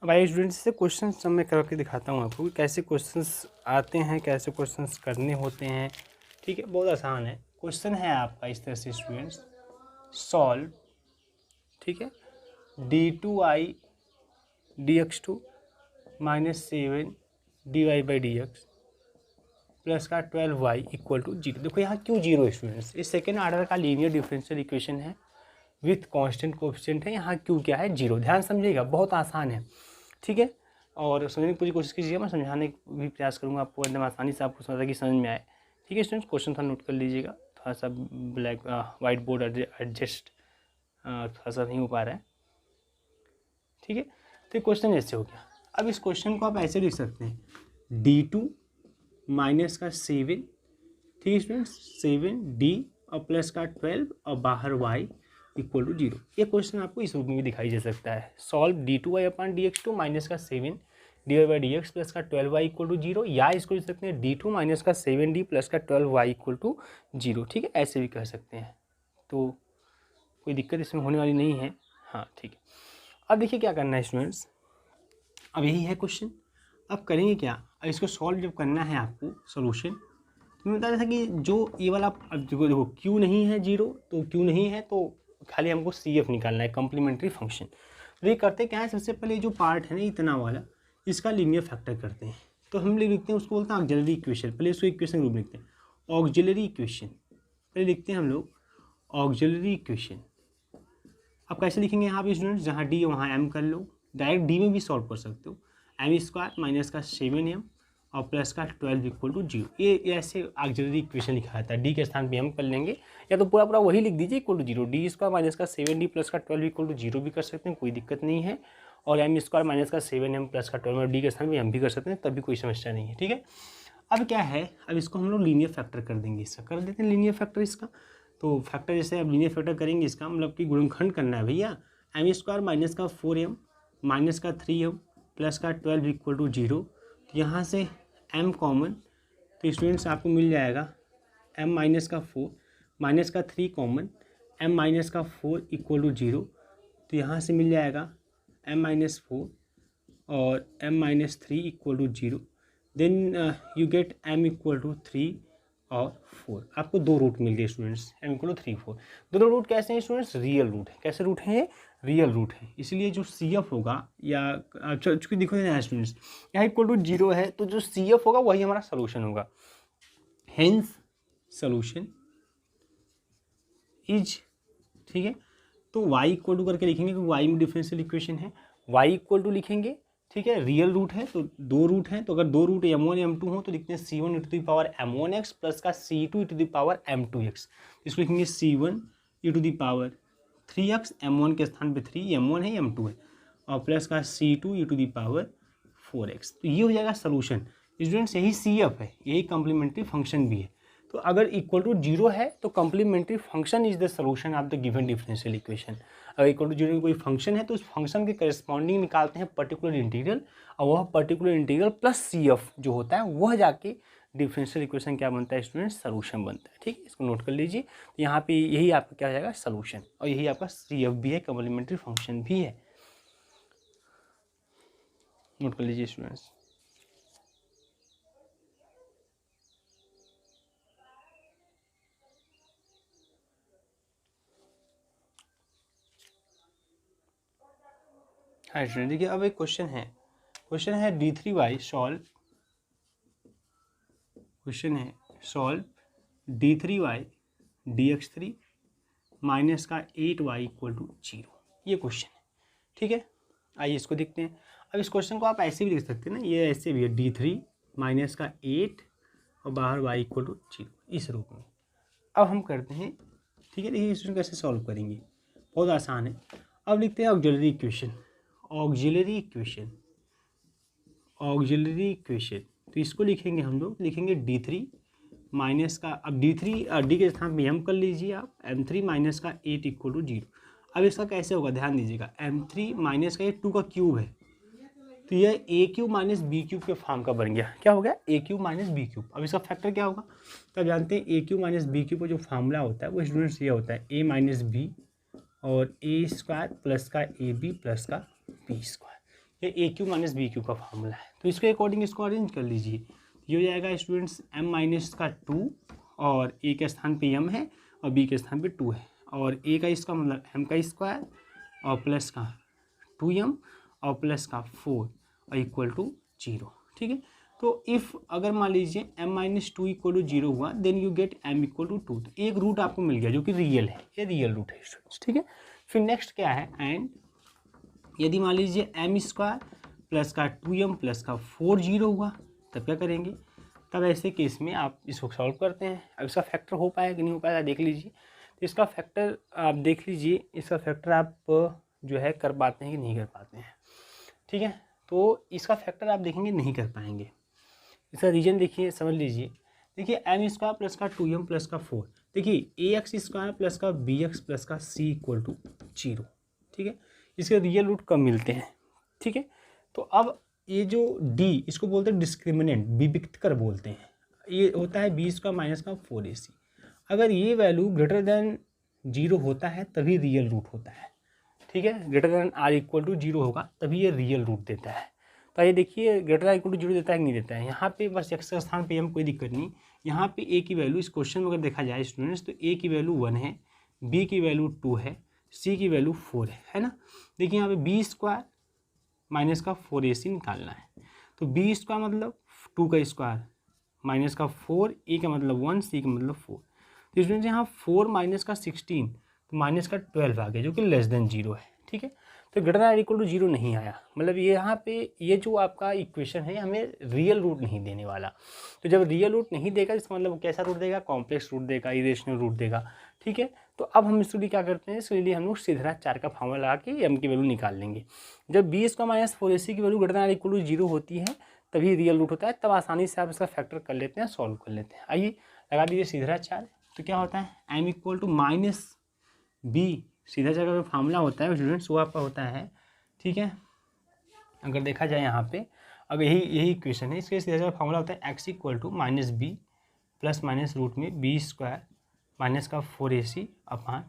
अब आइए स्टूडेंट्स से क्वेश्चन सब मैं करके दिखाता हूँ आपको कि कैसे क्वेश्चंस आते हैं, कैसे क्वेश्चंस करने होते हैं। ठीक है, बहुत आसान है। क्वेश्चन है आपका इस तरह से स्टूडेंट्स, सॉल्व, ठीक है, d2i dx2 -7 dy/dx प्लस का 12y इक्वल टू 0। देखो यहाँ क्यों 0 है स्टूडेंट्स, ये सेकेंड ऑर्डर का लीनियर डिफरेंशियल इक्वेशन है विथ कांस्टेंट कोएफिशिएंट है। यहाँ क्यों क्या है 0, ध्यान समझिएगा, बहुत आसान है। ठीक है, और समझने की पूरी कोशिश कीजिएगा, मैं समझाने का भी प्रयास करूँगा आपको एकदम आसानी से, आपको समझ कि समझ में आए। ठीक है स्टूडेंट्स, क्वेश्चन थोड़ा नोट कर लीजिएगा, थोड़ा सा ब्लैक वाइट बोर्ड एडजस्ट थोड़ा सा नहीं हो पा रहा है। ठीक है, तो क्वेश्चन ऐसे हो गया। अब इस क्वेश्चन को आप ऐसे लिख सकते हैं, d2 माइनस का 7, ठीक है स्टूडेंट्स, 7d और प्लस का 12 और बाहर y इक्वल टू 0। ये क्वेश्चन आपको इस रूप में भी दिखाई दे सकता है, solve d2y upon dx2 minus का 7 dy/dx प्लस का 12y इक्वल टू 0, या इसको लिख सकते हैं d2 माइनस का 7d प्लस का 12y इक्वल टू 0। ठीक है, ऐसे भी कह सकते हैं, तो कोई दिक्कत इसमें होने वाली नहीं है। हाँ ठीक है, अब देखिए क्या करना है स्टूडेंट्स, अब यही है क्वेश्चन। अब करेंगे क्या, अब इसको सॉल्व जब करना है आपको सोल्यूशन, तो मैं बता रहा था कि जो ये वाला, अब देखो क्यू नहीं है 0, तो क्यू नहीं है तो खाली हमको CF निकालना है, कॉम्प्लीमेंट्री फंक्शन। तो ये करते क्या है, सबसे पहले जो पार्ट है ना इतना वाला, इसका लीनियर फैक्टर करते हैं। तो हम लिखते हैं, उसको बोलते हैं ऑक्सिलरी इक्वेशन। पहले इसको इक्वेशन रूप लिखते हैं, ऑक्सिलरी इक्वेशन पहले लिखते हैं हम लोग, ऑक्सिलरी इक्वेशन। अब कैसे लिखेंगे यहाँ पे स्टूडेंट्स, जहाँ डी वहाँ एम कर लो, डायरेक्ट डी में भी सॉल्व कर सकते हो। m² माइनस का 7m और प्लस का 12 इक्वल टू 0। ये ऐसे ऑक्सिलरी इक्वेशन लिखा जाता है, डी के स्थान पे हम कर लेंगे, या तो पूरा पूरा वही लिख दीजिए इक्वल टू 0। d² माइनस का 7d प्लस का 12 इक्वल टू 0 भी कर सकते हैं, कोई दिक्कत नहीं है। और m² माइनस का 7m प्लस का 12 डी के स्थान पर हम भी कर सकते हैं, तभी कोई समस्या नहीं है। ठीक है, अब क्या है, अब इसको हम लोग लीनियर फैक्टर कर देंगे, इसका कर देते हैं लीनियर फैक्टर इसका। तो फैक्टर जैसे अब लीनियर फैक्टर करेंगे इसका, मतलब कि गुणनखंड करना है भैया। m² माइनस का 4m माइनस का 3m प्लस का 12 इक्वल टू 0। तो यहाँ से m कॉमन, तो स्टूडेंट्स आपको मिल जाएगा m माइनस का 4 माइनस का 3 कॉमन, m माइनस का 4 इक्वल टू 0। तो यहाँ से मिल जाएगा m माइनस 4 और m minus 3 equal to 0। Then you get m equal to 3 और 4। आपको दो रूट मिल गए स्टूडेंट्स, m इक्वल टू 3 4। दोनों रूट कैसे हैं स्टूडेंट्स, रियल रूट है। कैसे रूट है, रियल रूट है, इसलिए जो CF होगा, या चूँकि देखो ना स्टूडेंट्स, यहाँ इक्वल टू 0 है, तो जो CF होगा वही हमारा सोल्यूशन होगा। हेंस सोल्यूशन इज, ठीक है, तो y इक्वल टू करके लिखेंगे क्योंकि y में डिफरेंशियल इक्वेशन है, y इक्वल टू लिखेंगे। ठीक है, रियल रूट है तो दो रूट हैं, तो अगर दो रूट m1 m2 हो तो लिखते हैं c1 e to the power m1x plus का c2 e to the power m2x। इसको लिखेंगे c1 e to the power 3x, m1 के स्थान पे 3, m1 है m2 है, और प्लस का c2 e to the power 4x। तो ये हो जाएगा सोल्यूशन स्टूडेंट्स, यही CF है, यही कॉम्प्लीमेंट्री फंक्शन भी है। तो अगर इक्वल टू 0 है तो complementary function is the solution of the given differential equation. अगर इक्वल टू 0 में कोई फंक्शन है तो उस फंक्शन के करस्पॉन्डिंग निकालते हैं पर्टिकुलर इंटीग्रल, और वह पर्टिकुलर इंटीग्रल प्लस CF जो होता है वह जाके डिफरेंशियल इक्वेशन क्या बनता है स्टूडेंट, सोल्यूशन बनता है। ठीक है, इसको नोट कर लीजिए। तो यहाँ पे यही आपका क्या हो जाएगा, सोल्यूशन, और यही आपका CF भी है, कॉम्प्लीमेंट्री फंक्शन भी है। नोट कर लीजिए स्टूडेंट्स। हाँ स्टूडेंट, देखिए अब एक क्वेश्चन है d3y सॉल्व, क्वेश्चन है सॉल्व d3y dx3 माइनस का 8y इक्वल टू 0। ये क्वेश्चन है, ठीक है। आइए इसको देखते हैं। अब इस क्वेश्चन को आप ऐसे भी लिख सकते हैं ना, ये ऐसे भी है d3 माइनस का 8 और बाहर y इक्वल टू 0, इस रूप में। अब हम करते हैं, ठीक है, देखिए इसको कैसे सॉल्व करेंगे, बहुत आसान है। अब लिखते हैं auxiliary equation, auxiliary equation, auxiliary equation. तो इसको लिखेंगे हम लोग, लिखेंगे d3 माइनस का, अब d के स्थान में m कर लीजिए आप, m3 माइनस का 8 इक्वल टू 0। अब इसका कैसे होगा, ध्यान दीजिएगा, m3 माइनस का, ये 2 का क्यूब है, तो यह a³ माइनस b³ के फॉर्म का बन गया। क्या हो गया, a³ माइनस b³। अब इसका फैक्टर क्या होगा, तो आप जानते हैं a³ माइनस b³ का जो फार्मूला होता है वो स्टूडेंट्स ये होता है a माइनस b और a² प्लस का ab प्लस का b²। ये ए क्यू माइनस बी क्यू का फार्मूला है। तो इसके अकॉर्डिंग इसको अरेंज कर लीजिए। ये हो जाएगा स्टूडेंट्स m माइनस का 2 और ए के स्थान पे m है और b के स्थान पे 2 है और a का इसका मतलब m का स्क्वायर और प्लस का 2m और प्लस का 4 और इक्वल टू 0। ठीक है, तो इफ़ अगर मान लीजिए m माइनस 2 इक्वल टू 0 हुआ then you get m equal to 2। तो एक रूट आपको मिल गया जो कि रियल है, ये रियल रूट है स्टूडेंट्स। ठीक है, फिर नेक्स्ट क्या है, एंड यदि मान लीजिए m स्क्वायर प्लस का 2m प्लस का 4 0 हुआ तब क्या करेंगे, तब ऐसे केस में आप इसको सॉल्व करते हैं। अब इसका फैक्टर हो पाया कि नहीं हो पाया देख लीजिए। तो इसका फैक्टर आप देख लीजिए, इसका फैक्टर आप जो है कर पाते हैं कि नहीं कर पाते हैं। ठीक है, तो इसका फैक्टर आप देखेंगे नहीं कर पाएंगे। इसका रीजन देखिए, समझ लीजिए। देखिए m स्क्वायर प्लस का 2m प्लस का 4, देखिए ax स्क्वायर प्लस का bx प्लस का c इक्वल टू 0। ठीक है, इसके रियल रूट कम मिलते हैं। ठीक है, तो अब ये जो d इसको बोलते हैं डिस्क्रिमिनेंट, विविक्त कर बोलते हैं। ये होता है b स्क्वायर माइनस का 4ac। अगर ये वैल्यू ग्रेटर देन 0 होता है तभी रियल रूट होता है। ठीक है, greater than r equal to 0 होगा तभी ये रियल रूट देता है। तो ये देखिए ग्रेटर देन इक्वल टू 0 देता है कि नहीं देता है। यहाँ पे बस x के स्थान पे हम कोई दिक्कत नहीं। यहाँ पे a की वैल्यू इस क्वेश्चन में अगर देखा जाए स्टूडेंट्स तो a की वैल्यू 1 है, b की वैल्यू 2 है, c की वैल्यू 4 है ना। देखिए यहाँ पे b स्क्वायर माइनस का 4ac निकालना है। तो b स्क्वायर मतलब 2 का स्क्वायर माइनस का 4, a का मतलब 1, c का मतलब 4। तो स्टूडेंट्स यहाँ 4 माइनस का 16 तो माइनस का 12 आ गया जो कि लेस देन 0 है। ठीक है, तो ग्रेटर देन इक्वल टू 0 नहीं आया, मतलब ये यहाँ पे ये जो आपका इक्वेशन है हमें रियल रूट नहीं देने वाला। तो जब रियल रूट नहीं देगा इसका मतलब कैसा रूट देगा, कॉम्प्लेक्स रूट देगा, इरेशनल रूट देगा। ठीक है, तो अब हम इसके लिए क्या करते हैं, इसके लिए हम लोग सीधा 4 का फार्मूला लगा के m की वैल्यू निकाल लेंगे। जब b स्क्वायर माइनस 4ac की value greater than equal to 0 होती है तभी रियल रूट होता है, तब आसानी से आप इसका फैक्टर कर लेते हैं, सॉल्व कर लेते हैं। आइए लगा दीजिए सीधा 4। तो क्या होता है m equal to minus b, सीधा जगह का फार्मूला होता है स्टूडेंट्स वो आपका होता है। ठीक है, अगर देखा जाए यहाँ पे अगर यही इक्वेशन है, इसके सीधा जगह फार्मूला होता है x equal to minus B plus minus root में b स्क्वायर माइनस का 4ac अपॉन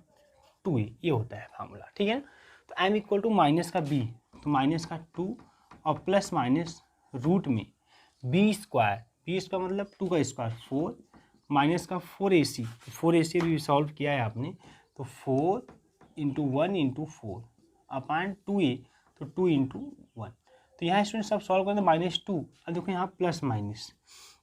2a, ये होता है फार्मूला। ठीक है ना, तो m इक्वल टू माइनस का b तो माइनस का 2 और प्लस माइनस रूट में b स्क्वायर मतलब 2 का स्क्वायर 4 माइनस का 4ac, 4ac भी सॉल्व किया है आपने तो 4 इंटू 1 इंटू 4 अपॉन 2a तो 2 इंटू 1। तो यहाँ स्टूडेंट सब सॉल्व करें तो माइनस 2, अब देखो यहाँ प्लस माइनस।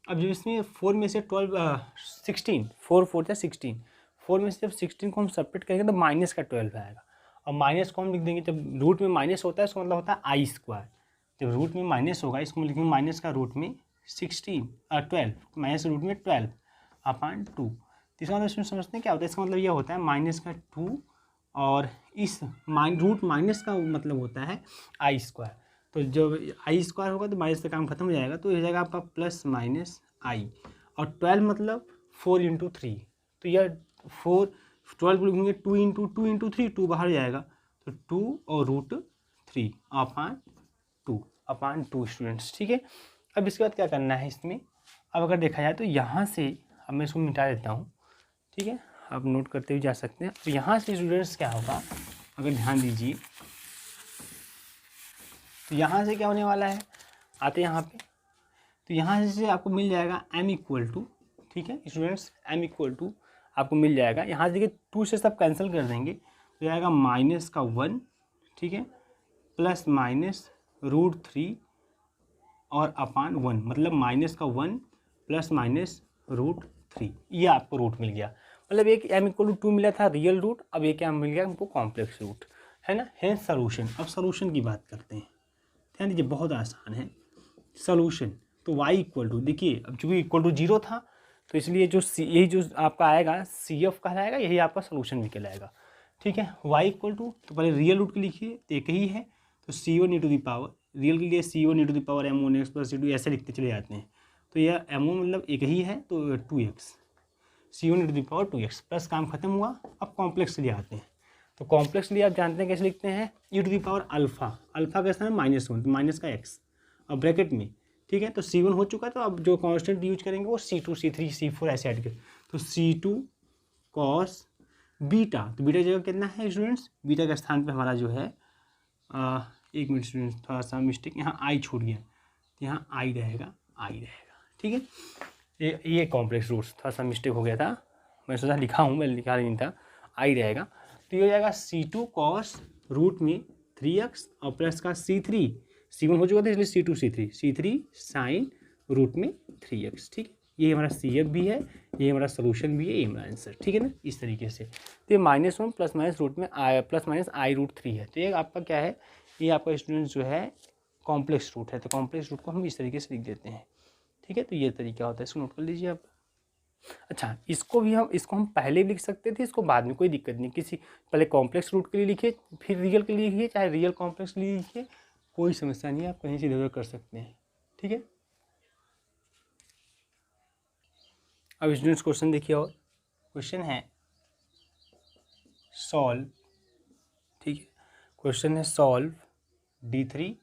अब जब इसमें 4 में से 16 4 4 था 16, 4 में से जब 16 को हम सेपरेट करेंगे तो माइनस का 12 आएगा। और माइनस को हम लिख देंगे, जब रूट में माइनस होता है इसका मतलब होता है आई स्क्वायर। जब रूट में माइनस होगा इसको हम लिखेंगे माइनस का रूट में 12 माइनस रूट में 12 अपॉन 2। तीसरा मतलब इसमें समझते हैं क्या होता है, इसका मतलब यह होता है माइनस का 2 और इस रूट माइनस का मतलब होता है आई स्क्वायर। तो जब आई स्क्वायर होगा तो माइनस का काम खत्म हो जाएगा, तो ये जाएगा आपका प्लस माइनस आई। और 12 मतलब 4 इंटू 3, तो यह 12 लिखेंगे 2 इंटू 3, 2 बाहर जाएगा तो 2 और रूट 3 अपॉन 2 स्टूडेंट्स। ठीक है, अब इसके बाद क्या करना है इसमें, अब अगर देखा जाए तो यहाँ से अब मैं इसको मिटा देता हूँ। ठीक है, आप नोट करते हुए जा सकते हैं। तो यहाँ से स्टूडेंट्स क्या होगा अगर ध्यान दीजिए, तो यहाँ से क्या होने वाला है, आते यहाँ पे तो यहाँ से आपको मिल जाएगा m इक्वल टू, ठीक है स्टूडेंट्स, m इक्वल टू आपको मिल जाएगा। यहाँ से देखिए 2 से सब कैंसिल कर देंगे तो जाएगा माइनस का 1, ठीक है, प्लस माइनस रूट 3 और अपान 1, मतलब माइनस का 1 प्लस माइनस रूट 3, ये आपको रूट मिल गया। मतलब एक m इक्वल टू 2 मिला था रियल रूट, अब ये क्या मिल गया हमको, कॉम्प्लेक्स रूट, है ना। है सोल्यूशन। अब सोल्यूशन की बात करते हैं, ध्यान दीजिए बहुत आसान है सोल्यूशन। तो y इक्वल टू, देखिए अब चूँकि इक्वल टू 0 था तो इसलिए जो यही जो आपका आएगा CF कहलाएगा, यही आपका सोल्यूशन भी कहलाएगा। ठीक है, y इक्वल टू, तो पहले रियल रूट के लिखिए तो एक ही है, तो C1 e to the power, real के लिए C1 e to the power m1x plus C2 ऐसे लिखते चले जाते हैं। तो यह m1 मतलब एक ही है तो 2x, C1 e to the power 2x, plus काम खत्म हुआ। अब कॉम्प्लेक्स लिए आते हैं, तो कॉम्प्लेक्स लिए आप जानते हैं कैसे लिखते हैं, e to the power alpha, alpha कैसा है -1, तो माइनस का x और ब्रैकेट में, ठीक है। तो C1 हो चुका है, तो अब जो कांस्टेंट यूज करेंगे वो C2 C3 C4 ऐसे ऐड करें, तो C2 cos बीटा, तो बीटा जगह कितना है स्टूडेंट्स, बीटा के स्थान पे हमारा जो है एक मिनट स्टूडेंट्स, थोड़ा सा मिस्टेक, यहाँ आई छूट गया, तो यहाँ आई रहेगा, ठीक है। ये कॉम्प्लेक्स रूट्स, थोड़ा सा मिस्टेक हो गया था, मैं सोचा लिखा हूँ, मैं लिखा नहीं था, आई रहेगा। तो ये हो जाएगा C2 cos रूट में 3x और प्लस का C1 हो चुका था इसलिए C2 C3 साइन रूट में 3x, ठीक है। ये हमारा CF भी है, ये हमारा सोल्यूशन भी है, ये हमारा आंसर, ठीक है ना, इस तरीके से। तो ये -1 प्लस माइनस रूट में प्लस माइनस I√3 है। तो ये आपका क्या है, ये आपका स्टूडेंट जो है कॉम्प्लेक्स रूट है। तो कॉम्प्लेक्स रूट को हम इस तरीके से लिख देते हैं, ठीक है। तो ये तरीका होता है, इसको नोट कर लीजिए आप। अच्छा, इसको हम पहले भी लिख सकते थे, इसको बाद में, कोई दिक्कत नहीं। पहले कॉम्प्लेक्स रूट के लिए लिखिए, फिर रियल के लिए लिखिए, चाहे रियल कॉम्प्लेक्स के लिए लिखिए, कोई समस्या नहीं है, आप कहीं से इधर कर सकते हैं, ठीक है। अब स्टूडेंट्स क्वेश्चन देखिए, और क्वेश्चन है सॉल्व, ठीक है। क्वेश्चन है सॉल्व D3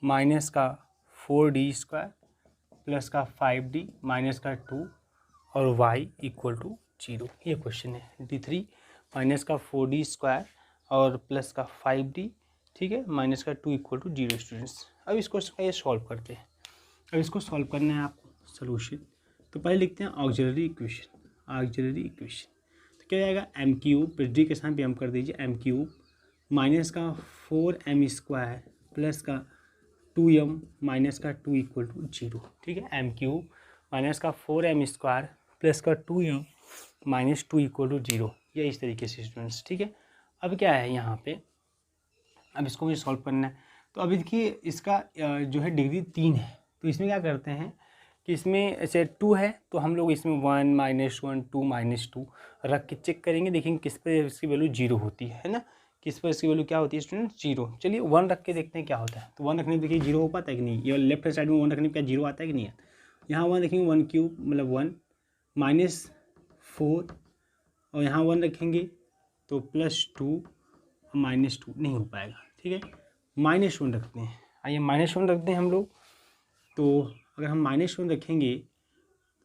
माइनस का 4D² प्लस का 5D माइनस का 2 और y इक्वल टू 0। ये क्वेश्चन है D3 माइनस का 4D² और प्लस का 5D, ठीक है, माइनस का 2 इक्वल टू 0 स्टूडेंट्स। अब इस क्वेश्चन का ये सॉल्व करते हैं। अब इसको सॉल्व करना है आपको सोल्यूशन। तो पहले लिखते हैं ऑक्सिलरी इक्वेशन, तो क्या जाएगा m³ डी के साथ भी हम कर दीजिए m³ माइनस का 4m² प्लस का 2m माइनस का 2 इक्वल टू 0, ठीक है। m³ माइनस का 4m² प्लस का 2m माइनस 2 इक्वल टू 0, ये इस तरीके से स्टूडेंट्स, ठीक है। अब क्या है यहाँ पे, अब इसको मुझे सॉल्व करना है। तो अभी देखिए इसका जो है डिग्री 3 है, तो इसमें क्या करते हैं कि इसमें ऐसे 2 है तो हम लोग इसमें 1 -1 2 -2 रख के चेक करेंगे, देखेंगे किस पर इसकी वैल्यू 0 होती है ना, किस पर इसकी वैल्यू क्या होती है स्टूडेंट 0। चलिए 1 रख के देखते हैं क्या होता है। तो 1 रखने पे देखिए 0 हो पाता है कि नहीं, ये लेफ्ट हैंड साइड में 1 रखने पे क्या 0 आता है कि नहीं आता। यहाँ 1 रखेंगे 1³ मतलब 1 -4 और यहाँ 1 रखेंगे तो +2 -2 नहीं हो पाएगा, ठीक है। -1 रखते हैं, आइए -1 रखते हैं हम लोग। तो अगर हम -1 रखेंगे,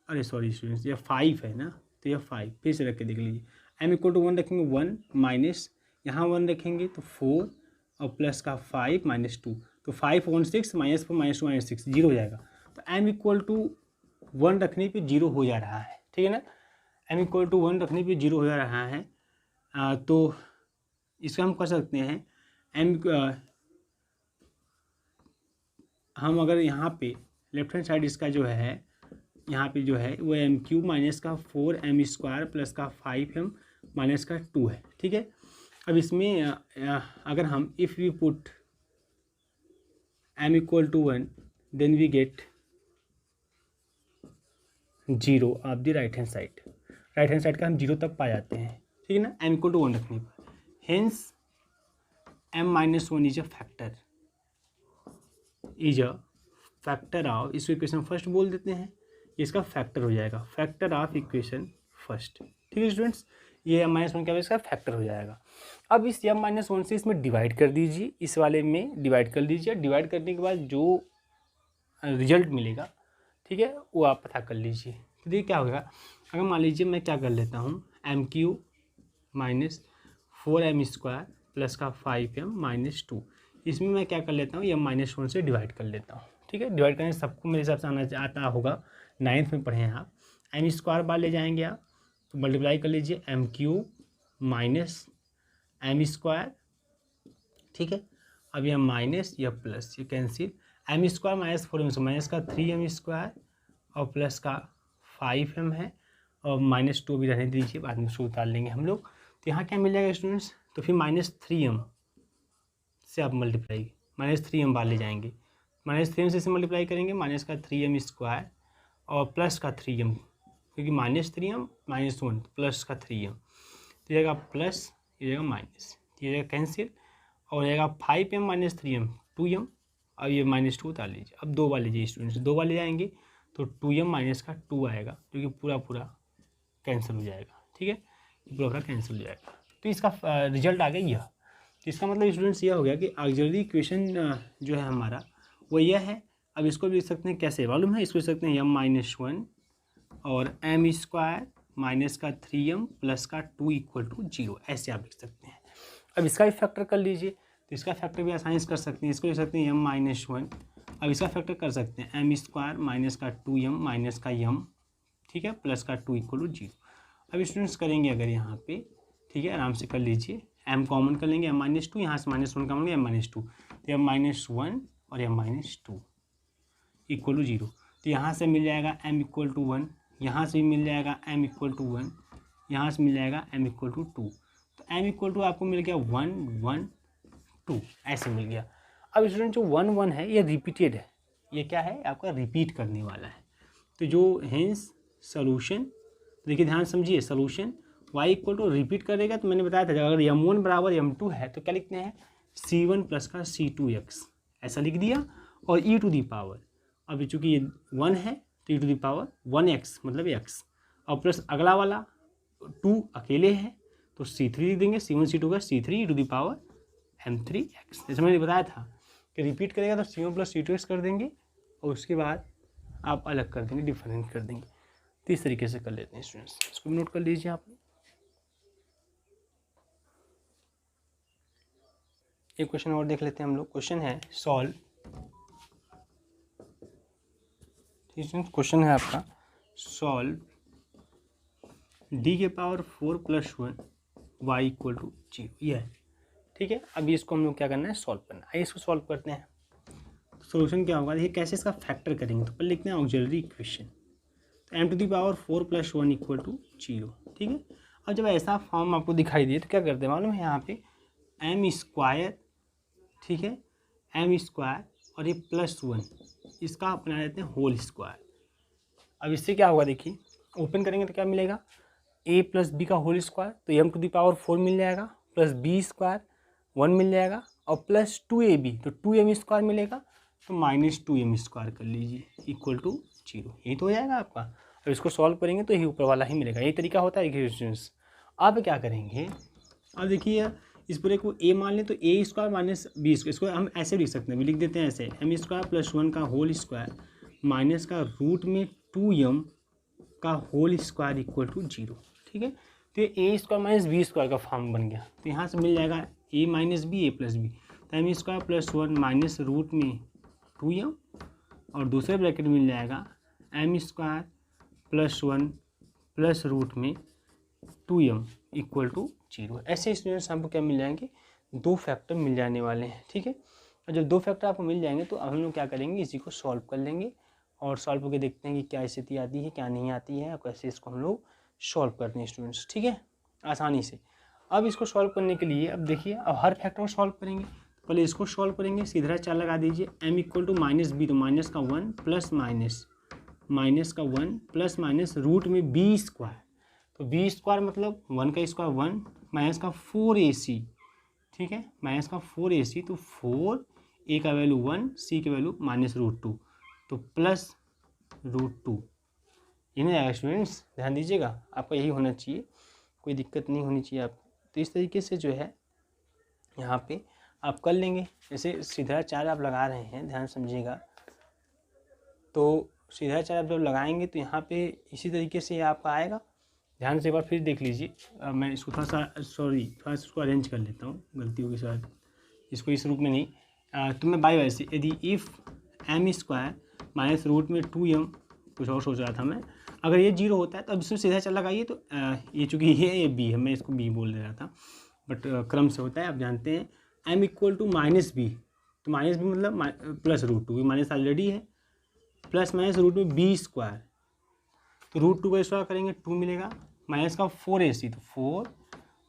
अरे सॉरी स्टूडेंट्स ये 5 है ना, तो यह 5 फिर से रख के देख लीजिए। m = 1 रखेंगे 1 माइनस यहाँ 1 रखेंगे तो 4 और प्लस का 5 -2, तो 5 1 6 -4 -2 -6 0 हो जाएगा। तो m = 1 रखने पे 0 हो जा रहा है, ठीक है ना। m = 1 रखने पे 0 हो जा रहा है। तो इसका हम कर सकते हैं हम अगर यहाँ पे लेफ्ट हैंड साइड इसका जो है यहाँ पे जो है वो m³ माइनस का 4m² प्लस का 5m माइनस का 2 है, ठीक है। अब इसमें अगर हम if we put m = 1 then we get 0 of the right hand side का हम 0 तक पा जाते हैं, ठीक है ना, m = 1 रखने पर। Hence m-1 is a factor of, इसको इक्वेशन फर्स्ट बोल देते हैं, इसका फैक्टर हो जाएगा, फैक्टर ऑफ इक्वेशन फर्स्ट, ठीक है स्टूडेंट्स। ये m-1 क्या है, इसका फैक्टर हो जाएगा। अब इस m-1 से इसमें डिवाइड कर दीजिए, इस वाले में डिवाइड कर लीजिए। डिवाइड करने के बाद जो रिजल्ट मिलेगा, ठीक है, वो आप पता कर लीजिए। तो देखिए क्या होगा, अगर मान लीजिए मैं क्या कर लेता हूँ m³ माइनस 4m² प्लस का 5m -2, इसमें मैं क्या कर लेता हूँ m-1 से डिवाइड कर लेता हूँ, ठीक है। डिवाइड करने सबको मेरे हिसाब से आता होगा, 9th में पढ़े हैं आप। m² बार ले जाएंगे आप, तो मल्टीप्लाई कर लीजिए m³ माइनस m², ठीक है। अब यह माइनस या प्लस, ये cancel, m² minus 4m minus का 3m² और प्लस का 5m है और -2 भी रहने दीजिए, बाद में उसको उतार लेंगे हम लोग। तो यहाँ क्या मिल जाएगा स्टूडेंट्स, तो फिर -3m से आप मल्टीप्लाई, -3m बाहर ले जाएंगे, -3m से मल्टीप्लाई करेंगे, माइनस का 3m² और प्लस का 3m, क्योंकि -3m -1 प्लस का 3m, तो जाएगा प्लस, ये जाएगा माइनस, ये जाएगा कैंसिल और जाएगा 5m - 3m 2m और ये -2 उतार लीजिए। अब 2 बार लीजिए स्टूडेंट्स, 2 बार ले जाएंगे तो 2m माइनस का 2 आएगा, जो कि पूरा कैंसिल हो जाएगा, ठीक है, पूरा कैंसिल हो जाएगा। तो इसका रिजल्ट आ गया यह। तो इसका मतलब स्टूडेंट्स यह हो गया कि ऑक्सिलरी इक्वेशन जो है हमारा वो यह है। अब इसको भी लिख सकते हैं कैसे मालूम है, इसको लिख सकते हैं m-1 और m² माइनस का 3m प्लस का 2 इक्वल टू 0, ऐसे आप लिख सकते हैं। अब इसका भी फैक्टर कर लीजिए, तो इसका फैक्टर भी आसानी से कर सकते हैं, इसको लिख सकते हैं m-1। अब इसका फैक्टर कर सकते हैं m² माइनस का 2m माइनस का m, ठीक है, प्लस का 2 इक्वल टू 0। अब स्टूडेंट्स करेंगे अगर यहाँ पे, ठीक है, आराम से कर लीजिए, m कॉमन कर लेंगे, m-2, यहाँ से -1 कॉमन लेंगे m-2, तो m-1 और m-2 इक्वल टू 0। तो यहाँ से मिल जाएगा m इक्वल टू 1, यहाँ से भी मिल जाएगा m इक्वल टू 1, यहाँ से मिल जाएगा m इक्वल टू 2। तो m इक्वल टू आपको मिल गया 1 1 2, ऐसे मिल गया। अब स्टूडेंट जो 1 1 है ये रिपीटेड है, ये क्या है आपका रिपीट करने वाला है। तो जो हेंस सोल्यूशन, देखिए ध्यान समझिए, solution y equal to repeat करेगा, तो मैंने बताया था अगर m1 बराबर m2 है तो क्या लिखते हैं c1 प्लस का c2x, ऐसा लिख दिया, और e टू दी पावर, अब चूँकि ये 1 है तो e to the power 1x मतलब x, और प्लस अगला वाला 2 अकेले है तो c3 लिख देंगे, c1 c2 का c3 e to the power m3x। जैसे मैंने बताया था कि रिपीट करेगा तो c1 प्लस c2x कर देंगे, और उसके बाद आप अलग कर देंगे, डिफरेंट कर देंगे। तो इस तरीके से कर लेते हैं स्टूडेंट्स, इसको भी नोट कर लीजिए आप। एक क्वेश्चन और देख लेते हैं हम लोग। क्वेश्चन है सॉल्व, क्वेश्चन है आपका सॉल्व d के पावर 4 + 1 y इक्वल टू 0, ये है, ठीक है। अभी इसको हम लोग क्या करना है, सॉल्व करना है। आइए इसको सॉल्व करते हैं। सोल्यूशन क्या होगा, देखिए कैसे इसका फैक्टर करेंगे। तो पहले लिखते हैं ऑक्सिलरी इक्वेशन, तो m to the power 4 + 1 equal to 0, ठीक है। अब जब ऐसा फॉर्म आपको दिखाई दिए तो क्या करते हैं मालूम है, यहाँ पे m², ठीक है, m² और ये +1, इसका अपना लेते हैं होल स्क्वायर। अब इससे क्या होगा, देखिए ओपन करेंगे तो क्या मिलेगा, a + b का होल स्क्वायर, तो m टू दी पावर 4 मिल जाएगा, प्लस b² 1 मिल जाएगा, और प्लस 2ab तो 2m² मिलेगा, तो -2m² कर लीजिए इक्वल टू 0, यही तो हो जाएगा आपका। अब इसको सॉल्व करेंगे तो यही ऊपर वाला ही मिलेगा, यही तरीका होता है क्वेश्चंस। अब क्या करेंगे, अब देखिए इस पूरे को a मान लें तो a² माइनस b², इसको हम ऐसे लिख सकते हैं, भी लिख देते हैं ऐसे, m² + 1 का होल स्क्वायर माइनस का रूट में 2m का होल स्क्वायर इक्वल टू 0, ठीक है। तो ये a² माइनस b² का फॉर्म बन गया, तो यहाँ से मिल जाएगा a minus b a plus B, तो m² + 1 माइनस रूट में 2m, और दूसरे ब्रैकेट मिल जाएगा m² + 1 प्लस रूट में 2m इक्वल टू 0। ऐसे स्टूडेंट्स हमको क्या मिल जाएंगे, दो फैक्टर मिल जाने वाले हैं, ठीक है। और जब दो फैक्टर आपको मिल जाएंगे तो हम लोग क्या करेंगे, इसी को सॉल्व कर लेंगे, और सॉल्व करके देखते हैं कि क्या स्थिति आती है क्या नहीं आती है, और कैसे इसको हम लोग सॉल्व करते हैं स्टूडेंट्स, ठीक है, आसानी से। अब इसको सॉल्व करने के लिए अब देखिए, अब हर फैक्टर को सॉल्व करेंगे, पहले इसको सॉल्व करेंगे, सीधा 4 लगा दीजिए, m इक्वल टू -b, तो माइनस का 1 प्लस माइनस का 1 प्लस माइनस रूट में b², तो b² मतलब 1 का स्क्वायर 1 माइनस का 4ac, ठीक है, माइनस का 4ac, तो 4 a का वैल्यू 1 c की वैल्यू -√2, तो प्लस √2, ये नहीं आएगा स्टूडेंट्स, ध्यान दीजिएगा, आपका यही होना चाहिए, कोई दिक्कत नहीं होनी चाहिए आप। तो इस तरीके से जो है यहाँ पे आप कर लेंगे। जैसे सीधा 4 आप लगा रहे हैं, ध्यान समझिएगा, तो सीधा 4 आप जब लगाएंगे तो यहाँ पे इसी तरीके से आपका आएगा। ध्यान से एक बार फिर देख लीजिए, मैं इसको थोड़ा सा थोड़ा सा इसको अरेंज कर लेता हूँ गलतियों के साथ, इसको इस रूप में नहीं, तो मैं बाई वैसे यदि इफ़ m² माइनस रूट में 2m, कुछ और सोच रहा था मैं, अगर ये 0 होता है तो अब इसमें सीधा चल लगाइए, तो ये चूँकि ये b है, मैं इसको b बोल दे रहा था, बट क्रम से होता है, आप जानते हैं। m इक्वल टू -b, तो -b मतलब प्लस √2, माइनस ऑलरेडी है, प्लस माइनस रूट में b², तो √2 का स्क्वायर करेंगे 2 मिलेगा, माइनस का 4ac, तो 4,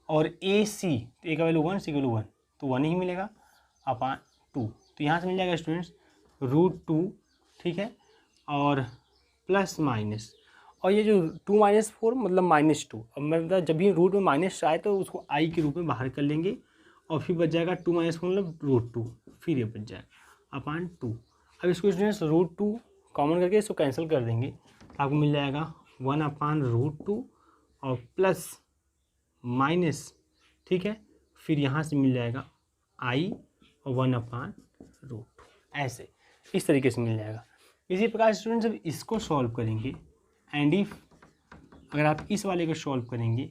और ac, तो a का वैल्यू 1 c का वैल्यू 1, तो 1 ही मिलेगा अपॉन 2, तो यहाँ से मिल जाएगा स्टूडेंट्स √2, ठीक है, और प्लस माइनस, और ये जो 2 - 4 मतलब -2। अब मैं बता, जब भी रूट में माइनस आए तो उसको i के रूप में बाहर कर लेंगे, और फिर बच जाएगा 2 - 4 मतलब √2, फिर ये बच जाएगा अपॉन 2। अब इसको स्टूडेंट्स √2 कॉमन करके इसको कैंसिल कर देंगे, तो आपको मिल जाएगा 1/√2 और प्लस माइनस, ठीक है, फिर यहाँ से मिल जाएगा i और 1/√2, ऐसे इस तरीके से मिल जाएगा। इसी प्रकार स्टूडेंट्स जब इसको सॉल्व करेंगे, एंड इफ अगर आप इस वाले को सॉल्व करेंगे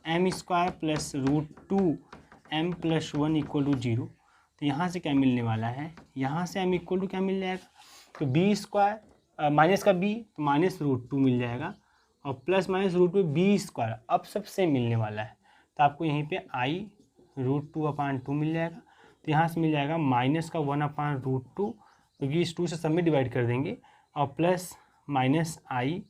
m² + √2m + 1 इक्वल टू 0, तो यहाँ से क्या मिलने वाला है, यहाँ से m इक्वल टू क्या मिल जाएगा, तो बी स्क्वायर माइनस का b तो -√2 मिल जाएगा और प्लस -√2 बी स्क्वायर अब सब सेम मिलने वाला है। तो आपको यहीं पे i√2/2 मिल जाएगा। तो यहाँ से मिल जाएगा माइनस का 1/√2 क्योंकि इस 2 से सब में डिवाइड कर देंगे और प्लस माइनस i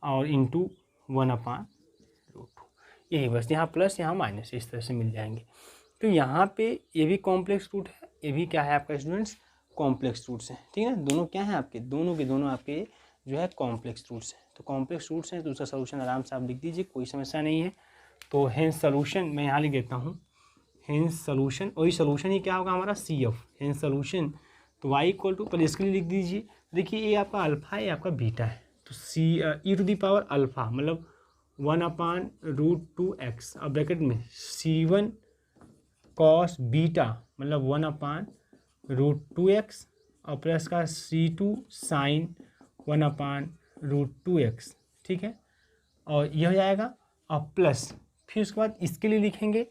और इंटू 1/√2। यही बस, यहाँ प्लस यहाँ माइनस इस तरह से मिल जाएंगे। तो यहाँ पे ये भी कॉम्प्लेक्स रूट है, ये भी क्या है आपका स्टूडेंट्स, कॉम्प्लेक्स रूट्स हैं। ठीक है ना, दोनों क्या हैं आपके, दोनों के दोनों आपके जो है कॉम्प्लेक्स रूट्स हैं। तो कॉम्प्लेक्स रूट्स हैं तो उसका सोल्यूशन आराम से आप लिख दीजिए, कोई समस्या नहीं है। तो हेंस सोल्यूशन मैं यहाँ लिख देता हूँ, हेंस सोल्यूशन, वही सोल्यूशन ही क्या होगा हमारा CF, हेंस सोल्यूशन। तो y इक्वल टू, पहले इसके लिए लिख दीजिए, देखिए ये आपका अल्फा है, ये आपका बीटा है। तो e⁴ अल्फा मतलब 1/√2x अब ब्रैकेट में C1 cos बीटा मतलब 1/√2x और प्लस का C2 साइन 1/√2x। ठीक है, और यह हो जाएगा और प्लस फिर उसके बाद इसके लिए लिखेंगे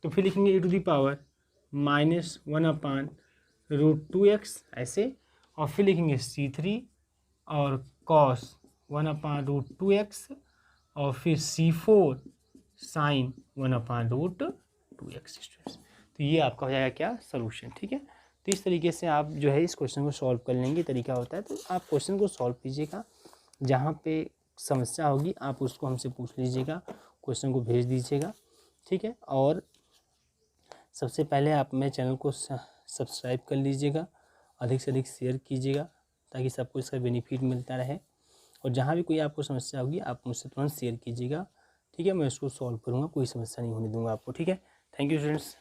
तो फिर लिखेंगे e⁻ -1/√2x ऐसे, और फिर लिखेंगे C3 और cos 1/√2x और फिर C4 साइन 1/√2x। तो ये आपका हो जाएगा क्या, सोल्यूशन। ठीक है, तो इस तरीके से आप जो है इस क्वेश्चन को सॉल्व कर लेंगे, तरीका होता है। तो आप क्वेश्चन को सॉल्व कीजिएगा, जहाँ पे समस्या होगी आप उसको हमसे पूछ लीजिएगा, क्वेश्चन को भेज दीजिएगा। ठीक है, और सबसे पहले आप मेरे चैनल को सब्सक्राइब कर लीजिएगा, अधिक से अधिक शेयर कीजिएगा ताकि सबको इसका बेनिफिट मिलता रहे। और जहाँ भी कोई आपको समस्या होगी आप मुझसे तुरंत शेयर कीजिएगा। ठीक है, मैं उसको सॉल्व करूँगा, कोई समस्या नहीं होने दूँगा आपको। ठीक है, थैंक यू स्टूडेंट्स।